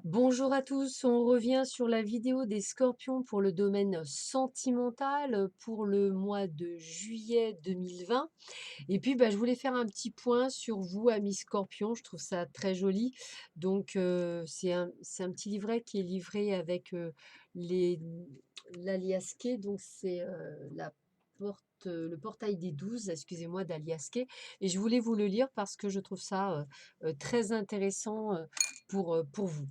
Bonjour à tous, on revient sur la vidéo des scorpions pour le domaine sentimental pour le mois de juillet 2020. Et puis, je voulais faire un petit point sur vous, amis scorpions, je trouve ça très joli. Donc, c'est un petit livret qui est livré avec les, l'Aliasqué, donc c'est la le portail des 12, excusez-moi, d'Aliasqué. Et je voulais vous le lire parce que je trouve ça très intéressant pour vous.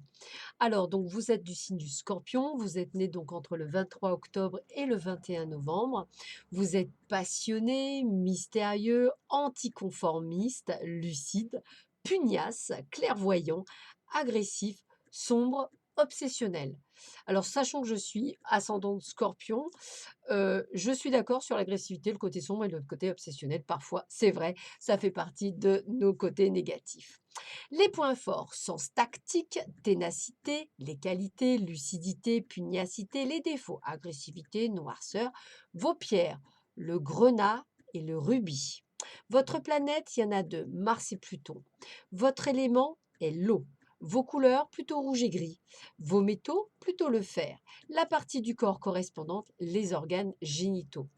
Alors, donc, vous êtes du signe du Scorpion, vous êtes né donc entre le 23 octobre et le 21 novembre. Vous êtes passionné, mystérieux, anticonformiste, lucide, pugnace, clairvoyant, agressif, sombre, obsessionnel. Alors, sachant que je suis ascendant Scorpion, je suis d'accord sur l'agressivité, le côté sombre et le côté obsessionnel. Parfois, c'est vrai, ça fait partie de nos côtés négatifs. Les points forts, sens tactique, ténacité, les qualités, lucidité, pugnacité, les défauts, agressivité, noirceur, vos pierres, le grenat et le rubis. Votre planète, il y en a deux, Mars et Pluton. Votre élément est l'eau. Vos couleurs, plutôt rouge et gris. Vos métaux, plutôt le fer. La partie du corps correspondante, les organes génitaux.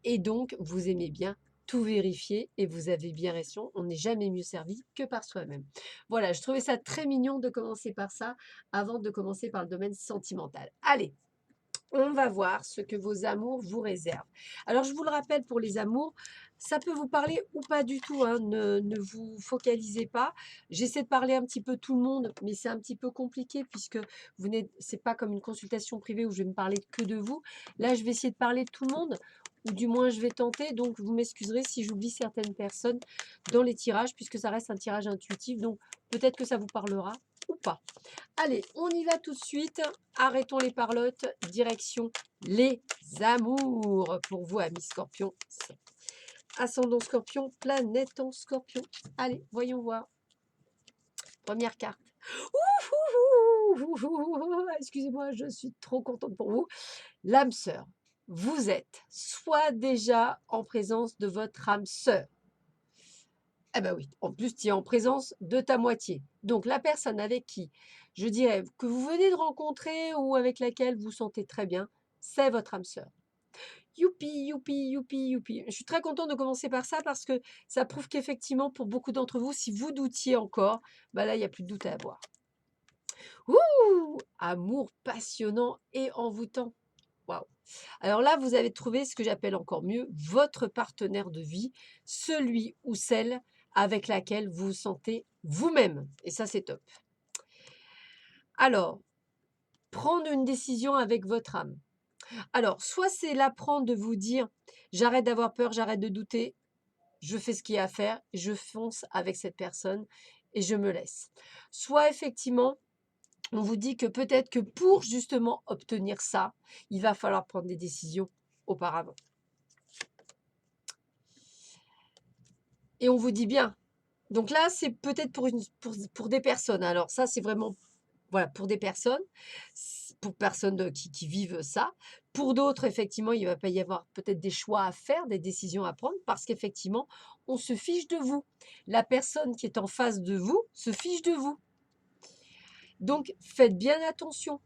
Et donc, vous aimez bien tout vérifier et vous avez bien raison, on n'est jamais mieux servi que par soi-même. Voilà, je trouvais ça très mignon de commencer par ça avant de commencer par le domaine sentimental. Allez, on va voir ce que vos amours vous réservent. Alors, je vous le rappelle pour les amours, ça peut vous parler ou pas du tout, hein, ne vous focalisez pas. J'essaie de parler un petit peu tout le monde, mais c'est un petit peu compliqué puisque vous n'êtes, c'est pas comme une consultation privée où je vais me parler que de vous. Là, je vais essayer de parler de tout le monde, ou du moins je vais tenter. Donc, vous m'excuserez si j'oublie certaines personnes dans les tirages, puisque ça reste un tirage intuitif. Donc, peut-être que ça vous parlera ou pas. Allez, on y va tout de suite. Arrêtons les parlottes. Direction les amours. Pour vous, amis scorpions. Ascendant scorpion, planète en scorpion. Allez, voyons voir. Première carte. Excusez-moi, je suis trop contente pour vous. L'âme sœur. Vous êtes soit déjà en présence de votre âme sœur. Eh ben oui, en plus, tu es en présence de ta moitié. Donc, la personne avec qui, je dirais, que vous venez de rencontrer ou avec laquelle vous sentez très bien, c'est votre âme sœur. Youpi, youpi, youpi, youpi. Je suis très contente de commencer par ça parce que ça prouve qu'effectivement, pour beaucoup d'entre vous, si vous doutiez encore, là, il n'y a plus de doute à avoir. Ouh, amour passionnant et envoûtant. Waouh. Alors là, vous avez trouvé ce que j'appelle encore mieux votre partenaire de vie, celui ou celle avec laquelle vous vous sentez vous-même. Et ça, c'est top. Alors, prendre une décision avec votre âme. Alors, soit c'est l'apprendre de vous dire, j'arrête d'avoir peur, j'arrête de douter, je fais ce qu'il y a à faire, je fonce avec cette personne et je me laisse. Soit effectivement, on vous dit que peut-être que pour justement obtenir ça, il va falloir prendre des décisions auparavant. Et on vous dit bien. Donc là, c'est peut-être pour des personnes. Alors ça, c'est vraiment voilà, pour des personnes, pour personnes qui vivent ça. Pour d'autres, effectivement, il va pas y avoir peut-être des choix à faire, des décisions à prendre, parce qu'effectivement, on se fiche de vous. La personne qui est en face de vous se fiche de vous. Donc, faites bien attention.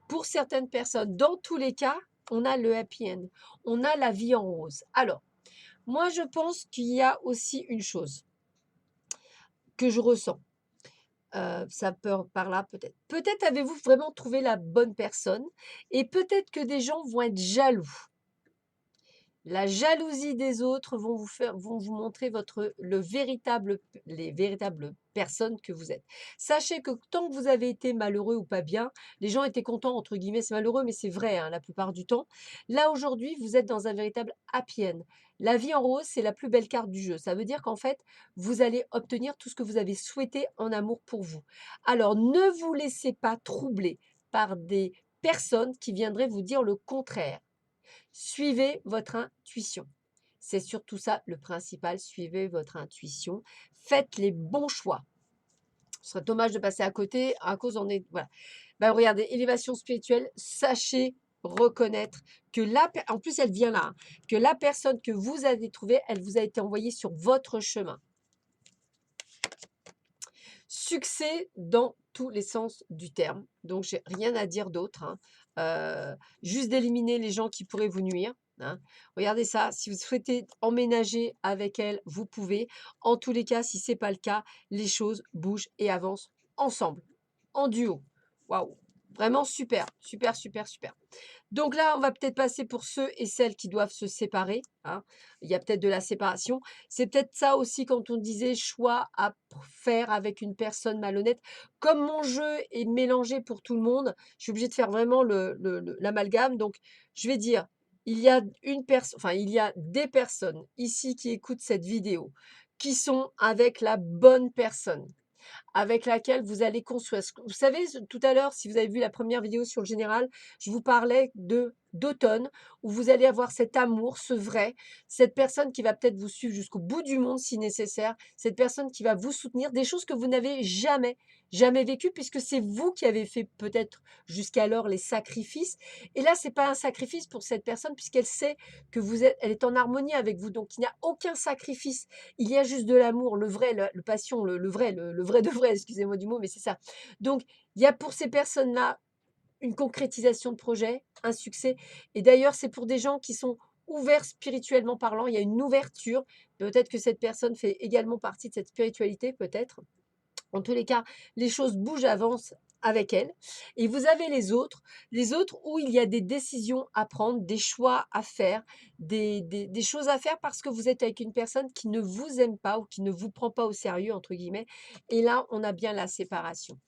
Pour certaines personnes, dans tous les cas, on a le happy end. On a la vie en rose. Alors, moi, je pense qu'il y a aussi une chose que je ressens. Ça peut par là peut-être. Peut-être avez-vous vraiment trouvé la bonne personne et peut-être que des gens vont être jaloux. La jalousie des autres vont vous montrer les véritables personnes que vous êtes. Sachez que tant que vous avez été malheureux ou pas bien, les gens étaient contents, entre guillemets, c'est malheureux, mais c'est vrai hein, la plupart du temps. Là, aujourd'hui, vous êtes dans un véritable happy end. La vie en rose, c'est la plus belle carte du jeu. Ça veut dire qu'en fait, vous allez obtenir tout ce que vous avez souhaité en amour pour vous. Alors, ne vous laissez pas troubler par des personnes qui viendraient vous dire le contraire. Suivez votre intuition. C'est surtout ça le principal, suivez votre intuition. Faites les bons choix. Ce serait dommage de passer à côté à cause on est voilà. Regardez, élévation spirituelle, sachez reconnaître que en plus elle vient là, hein, que la personne que vous avez trouvée, elle vous a été envoyée sur votre chemin. Succès dans tous les sens du terme. Donc, j'ai rien à dire d'autre, hein. Juste d'éliminer les gens qui pourraient vous nuire, hein. Regardez ça, si vous souhaitez emménager avec elle, vous pouvez. En tous les cas, si c'est pas le cas, les choses bougent et avancent ensemble, en duo. Waouh! Vraiment super, super, super, super. Donc là, on va peut-être passer pour ceux et celles qui doivent se séparer, hein. Il y a peut-être de la séparation. C'est peut-être ça aussi quand on disait choix à faire avec une personne malhonnête. Comme mon jeu est mélangé pour tout le monde, je suis obligée de faire vraiment l'amalgame. Donc, je vais dire, il y a une personne, enfin, il y a des personnes ici qui écoutent cette vidéo qui sont avec la bonne personne avec laquelle vous allez construire. Vous savez, tout à l'heure, si vous avez vu la première vidéo sur le général, je vous parlais d'automne, où vous allez avoir cet amour, ce vrai, cette personne qui va peut-être vous suivre jusqu'au bout du monde si nécessaire, cette personne qui va vous soutenir, des choses que vous n'avez jamais, jamais vécues, puisque c'est vous qui avez fait peut-être jusqu'alors les sacrifices. Et là, c'est pas un sacrifice pour cette personne, puisqu'elle sait que vous êtes, elle est en harmonie avec vous. Donc, il n'y a aucun sacrifice. Il y a juste de l'amour, le vrai, le passion, le vrai, le vrai de vrai, excusez-moi du mot, mais c'est ça. Donc, il y a pour ces personnes-là une concrétisation de projet, un succès. Et d'ailleurs, c'est pour des gens qui sont ouverts spirituellement parlant. Il y a une ouverture. Peut-être que cette personne fait également partie de cette spiritualité, peut-être. En tous les cas, les choses bougent, avancent avec elle. Et vous avez les autres où il y a des décisions à prendre, des choix à faire, des choses à faire parce que vous êtes avec une personne qui ne vous aime pas ou qui ne vous prend pas au sérieux, entre guillemets. Et là, on a bien la séparation.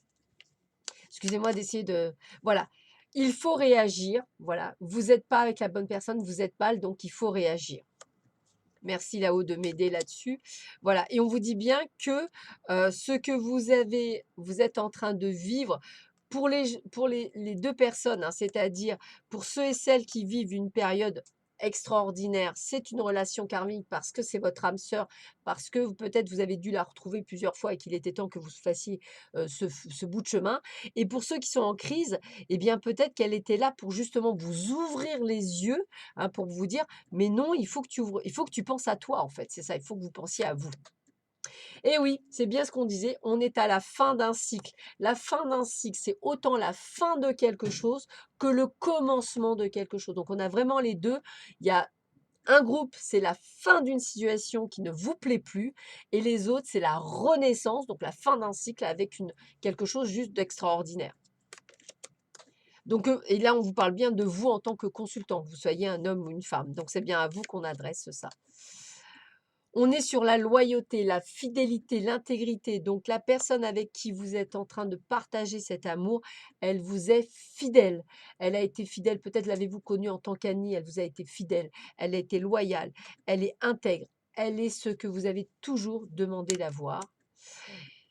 Excusez-moi d'essayer de... Voilà. Il faut réagir. Voilà. Vous n'êtes pas avec la bonne personne, vous êtes mal, donc il faut réagir. Merci là-haut de m'aider là-dessus. Voilà. Et on vous dit bien que ce que vous êtes en train de vivre pour les deux personnes, hein, c'est-à-dire pour ceux et celles qui vivent une période extraordinaire, c'est une relation karmique parce que c'est votre âme sœur, parce que peut-être vous avez dû la retrouver plusieurs fois et qu'il était temps que vous fassiez ce bout de chemin. Et pour ceux qui sont en crise, eh bien peut-être qu'elle était là pour justement vous ouvrir les yeux, hein, pour vous dire mais non, il faut que tu ouvres, il faut que tu penses à toi en fait, c'est ça, il faut que vous pensiez à vous. Et oui, c'est bien ce qu'on disait, on est à la fin d'un cycle. La fin d'un cycle, c'est autant la fin de quelque chose que le commencement de quelque chose. Donc on a vraiment les deux. Il y a un groupe, c'est la fin d'une situation qui ne vous plaît plus, et les autres, c'est la renaissance, donc la fin d'un cycle avec quelque chose juste d'extraordinaire. Donc, et là, on vous parle bien de vous en tant que consultant, que vous soyez un homme ou une femme. Donc, c'est bien à vous qu'on adresse ça. On est sur la loyauté, la fidélité, l'intégrité. Donc, la personne avec qui vous êtes en train de partager cet amour, elle vous est fidèle. Elle a été fidèle, peut-être l'avez-vous connue en tant qu'amie, elle vous a été fidèle. Elle a été loyale, elle est intègre. Elle est ce que vous avez toujours demandé d'avoir.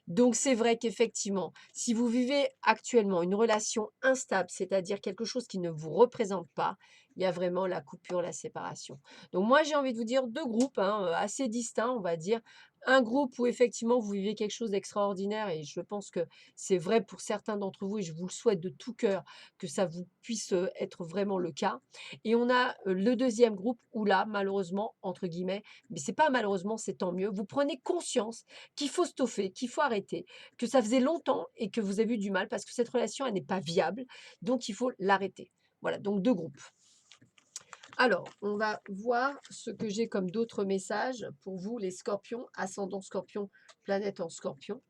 Donc, c'est vrai qu'effectivement, si vous vivez actuellement une relation instable, c'est-à-dire quelque chose qui ne vous représente pas, il y a vraiment la coupure, la séparation. Donc, moi, j'ai envie de vous dire deux groupes, hein, assez distincts, on va dire. Un groupe où effectivement vous vivez quelque chose d'extraordinaire et je pense que c'est vrai pour certains d'entre vous et je vous le souhaite de tout cœur que ça vous puisse être vraiment le cas. Et on a le deuxième groupe où là, malheureusement, entre guillemets, mais c'est pas malheureusement, c'est tant mieux, vous prenez conscience qu'il faut stopper, qu'il faut arrêter, que ça faisait longtemps et que vous avez eu du mal parce que cette relation, elle n'est pas viable, donc il faut l'arrêter. Voilà, donc deux groupes. Alors, on va voir ce que j'ai comme d'autres messages pour vous, les scorpions, ascendant scorpion, planète en scorpion.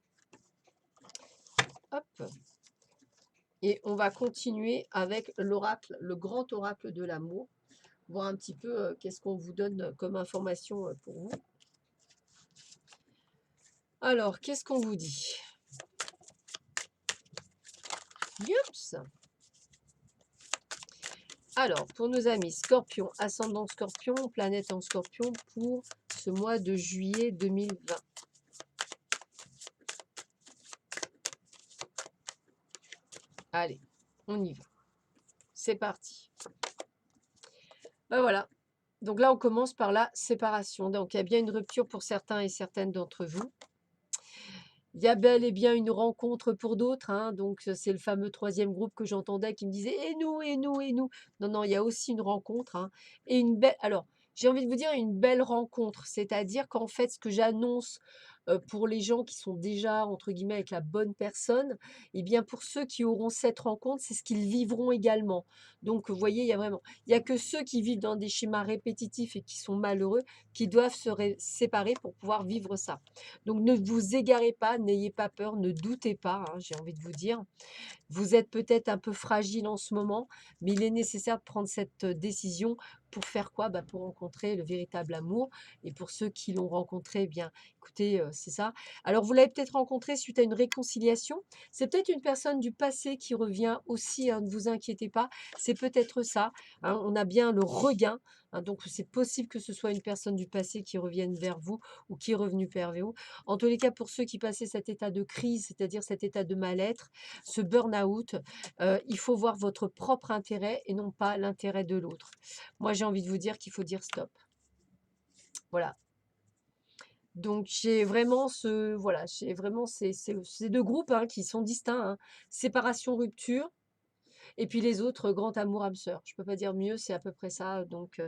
Hop. Et on va continuer avec l'oracle, le grand oracle de l'amour, voir un petit peu qu'est-ce qu'on vous donne comme information pour vous. Alors, qu'est-ce qu'on vous dit? Youps. Alors, pour nos amis Scorpion, ascendant Scorpion, planète en Scorpion, pour ce mois de juillet 2020. Allez, on y va. C'est parti. Ben voilà. Donc là, on commence par la séparation. Donc, il y a bien une rupture pour certains et certaines d'entre vous. Il y a bel et bien une rencontre pour d'autres, hein. Donc, c'est le fameux troisième groupe que j'entendais qui me disait « Et nous, et nous, et nous ?» Non, non, il y a aussi une rencontre, hein, et une belle... Alors, j'ai envie de vous dire une belle rencontre, c'est-à-dire qu'en fait, ce que j'annonce pour les gens qui sont déjà, entre guillemets, avec la bonne personne, et bien pour ceux qui auront cette rencontre, c'est ce qu'ils vivront également. Donc, vous voyez, il y a que ceux qui vivent dans des schémas répétitifs et qui sont malheureux qui doivent séparer pour pouvoir vivre ça. Donc, ne vous égarez pas, n'ayez pas peur, ne doutez pas, hein, j'ai envie de vous dire. Vous êtes peut-être un peu fragile en ce moment, mais il est nécessaire de prendre cette décision pour faire quoi? Bah, pour rencontrer le véritable amour. Et pour ceux qui l'ont rencontré, eh bien, écoutez, c'est ça. Alors, vous l'avez peut-être rencontré suite à une réconciliation. C'est peut-être une personne du passé qui revient aussi, hein, ne vous inquiétez pas. C'est peut-être ça, hein. On a bien le regain, hein, donc c'est possible que ce soit une personne du passé qui revienne vers vous ou qui est revenue vers vous. En tous les cas, pour ceux qui passaient cet état de crise, c'est-à-dire cet état de mal-être, ce burn-out, il faut voir votre propre intérêt et non pas l'intérêt de l'autre. Moi, j'ai envie de vous dire qu'il faut dire stop. Voilà. Donc, j'ai vraiment j'ai vraiment ces 2 groupes, hein, qui sont distincts, hein. Séparation, rupture et puis les autres, grand amour, âme sœur. Je peux pas dire mieux, c'est à peu près ça. Donc,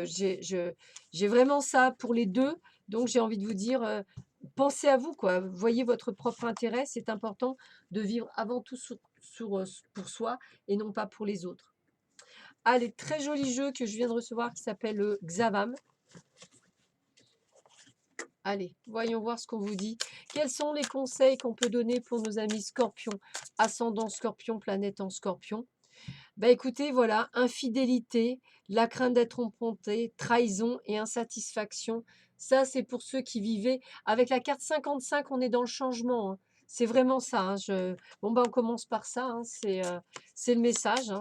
j'ai vraiment ça pour les 2. Donc, j'ai envie de vous dire, pensez à vous, quoi. Voyez votre propre intérêt. C'est important de vivre avant tout pour soi et non pas pour les autres. Allez, très joli jeu que je viens de recevoir qui s'appelle le Xavam. Allez, voyons voir ce qu'on vous dit. Quels sont les conseils qu'on peut donner pour nos amis scorpions, ascendant scorpion, planète en scorpion? Bah écoutez, voilà, infidélité, la crainte d'être emprunté, trahison et insatisfaction. Ça, c'est pour ceux qui vivaient. Avec la carte 55, on est dans le changement, hein. C'est vraiment ça, hein. Bon, bah, on commence par ça, hein. C'est le message, hein.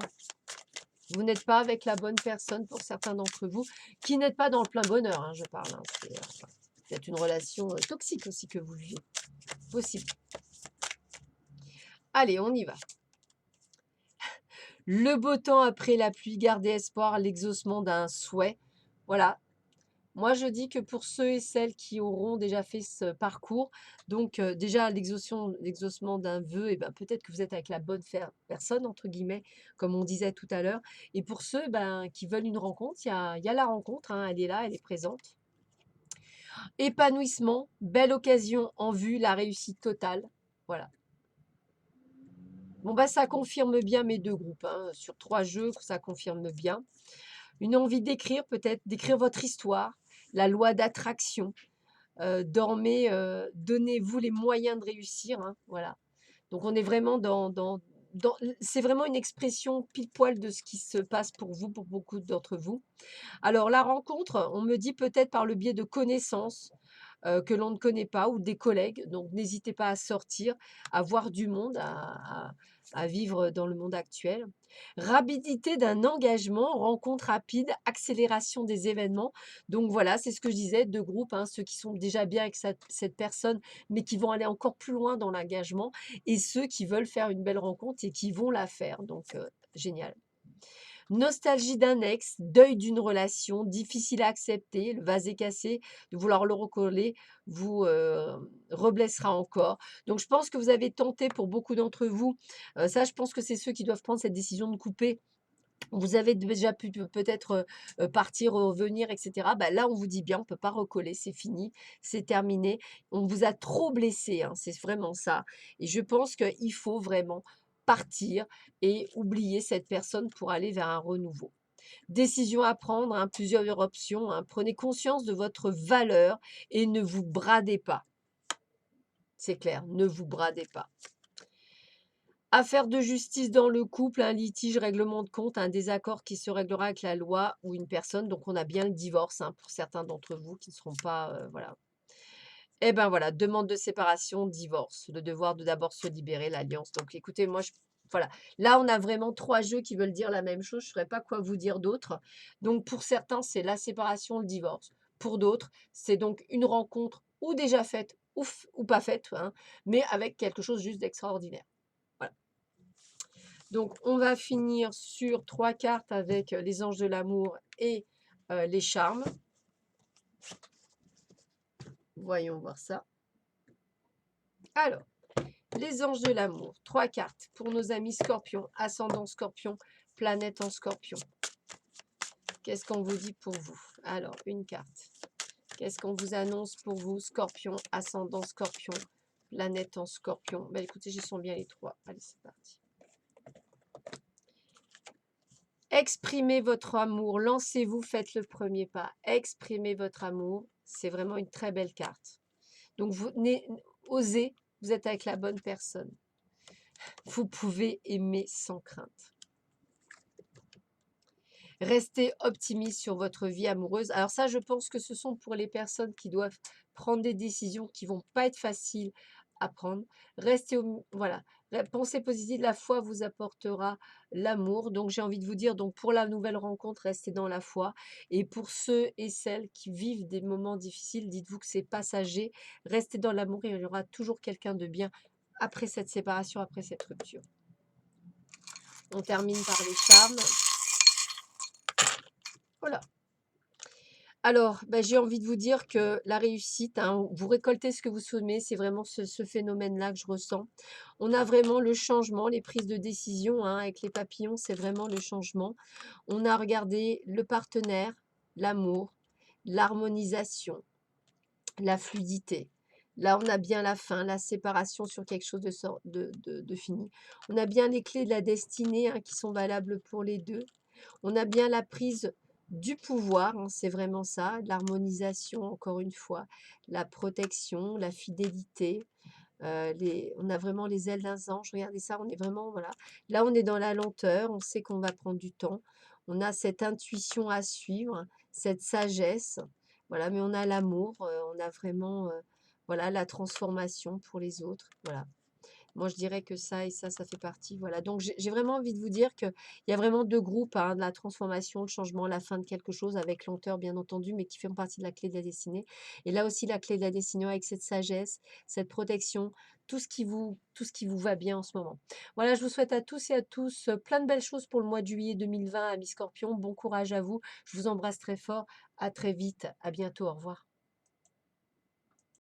Vous n'êtes pas avec la bonne personne pour certains d'entre vous, qui n'êtes pas dans le plein bonheur, hein, je parle, hein. C'est peut-être une relation toxique aussi que vous vivez. Possible. Allez, on y va. Le beau temps après la pluie, gardez espoir, l'exaucement d'un souhait. Voilà. Moi, je dis que pour ceux et celles qui auront déjà fait ce parcours, donc déjà l'exaucement d'un vœu, et ben, peut-être que vous êtes avec la bonne personne, entre guillemets, comme on disait tout à l'heure. Et pour ceux ben, qui veulent une rencontre, il y a la rencontre, hein, elle est là, elle est présente. Épanouissement, belle occasion en vue, la réussite totale. Voilà. Bon, bah, ça confirme bien mes 2 groupes, hein. Sur 3 jeux, ça confirme bien. Une envie d'écrire, peut-être, d'écrire votre histoire, la loi d'attraction. Donnez-vous les moyens de réussir, hein, voilà. Donc on est vraiment c'est vraiment une expression pile poil de ce qui se passe pour vous, pour beaucoup d'entre vous. Alors la rencontre, on me dit peut-être par le biais de connaissances, que l'on ne connaît pas ou des collègues. Donc n'hésitez pas à sortir, à voir du monde, à vivre dans le monde actuel. Rapidité d'un engagement, rencontre rapide, accélération des événements. Donc voilà, c'est ce que je disais, 2 groupes, hein, ceux qui sont déjà bien avec cette personne, mais qui vont aller encore plus loin dans l'engagement et ceux qui veulent faire une belle rencontre et qui vont la faire. Donc génial. Nostalgie d'un ex, deuil d'une relation, difficile à accepter, le vase est cassé, de vouloir le recoller vous reblessera encore. Donc je pense que vous avez tenté pour beaucoup d'entre vous, ça je pense que c'est ceux qui doivent prendre cette décision de couper. Vous avez déjà pu peut-être partir, revenir, etc. Bah, là, on vous dit bien, on ne peut pas recoller, c'est fini, c'est terminé. On vous a trop blessé, hein, c'est vraiment ça. Et je pense qu'il faut vraiment partir et oublier cette personne pour aller vers un renouveau. Décision à prendre, hein, plusieurs options, hein. Prenez conscience de votre valeur et ne vous bradez pas. C'est clair, ne vous bradez pas. Affaire de justice dans le couple, un litige, règlement de compte, un désaccord qui se réglera avec la loi ou une personne. Donc, on a bien le divorce, hein, pour certains d'entre vous qui ne seront pas... voilà. Eh ben voilà, demande de séparation, divorce. Le devoir de d'abord se libérer, l'alliance. Donc, écoutez, voilà. Là, on a vraiment 3 jeux qui veulent dire la même chose. Je ne saurais pas quoi vous dire d'autre. Donc, pour certains, c'est la séparation, le divorce. Pour d'autres, c'est donc une rencontre ou déjà faite ou pas faite, hein, mais avec quelque chose juste d'extraordinaire. Voilà. Donc, on va finir sur 3 cartes avec les anges de l'amour et les charmes. Voyons voir ça. Alors, les anges de l'amour, 3 cartes pour nos amis scorpions, ascendant scorpion, planète en scorpion. Qu'est-ce qu'on vous dit pour vous? Alors, une carte, Qu'est-ce qu'on vous annonce pour vous, Scorpion, ascendant Scorpion, planète en Scorpion? Ben, écoutez, j'y sens bien les trois. Allez, c'est parti. Exprimez votre amour, lancez-vous, faites le premier pas. Exprimez votre amour, c'est vraiment une très belle carte. Donc, osez, vous êtes avec la bonne personne. Vous pouvez aimer sans crainte. Restez optimiste sur votre vie amoureuse. Alors ça, je pense que ce sont pour les personnes qui doivent prendre des décisions qui vont pas être faciles à prendre. Voilà, la pensée positive, la foi vous apportera l'amour. Donc j'ai envie de vous dire, donc pour la nouvelle rencontre, restez dans la foi. Et pour ceux et celles qui vivent des moments difficiles, dites-vous que c'est passager. Restez dans l'amour et il y aura toujours quelqu'un de bien après cette séparation, après cette rupture. On termine par les charmes. Voilà. Alors, bah, j'ai envie de vous dire que la réussite, hein, vous récoltez ce que vous semez, c'est vraiment ce phénomène-là que je ressens. On a vraiment le changement, les prises de décision, hein, avec les papillons, c'est vraiment le changement. On a regardé le partenaire, l'amour, l'harmonisation, la fluidité. Là, on a bien la fin, la séparation sur quelque chose de fini. On a bien les clés de la destinée, hein, qui sont valables pour les deux. On a bien la prise du pouvoir, hein, c'est vraiment ça, l'harmonisation, encore une fois, la protection, la fidélité. On a vraiment les ailes d'un ange. Regardez ça, on est vraiment, voilà. Là, on est dans la lenteur, on sait qu'on va prendre du temps. On a cette intuition à suivre, cette sagesse. Voilà, mais on a l'amour, on a vraiment, voilà, la transformation pour les autres. Voilà. Moi, je dirais que ça et ça fait partie. Voilà. Donc, j'ai vraiment envie de vous dire qu'il y a vraiment deux groupes, hein, de la transformation, le changement, la fin de quelque chose, avec lenteur, bien entendu, mais qui font partie de la clé de la destinée. Et là aussi, la clé de la destinée, avec cette sagesse, cette protection, tout ce qui vous va bien en ce moment. Voilà, je vous souhaite à tous et à tous plein de belles choses pour le mois de juillet 2020 à Mi-Scorpion. Bon courage à vous. Je vous embrasse très fort. À très vite. À bientôt. Au revoir.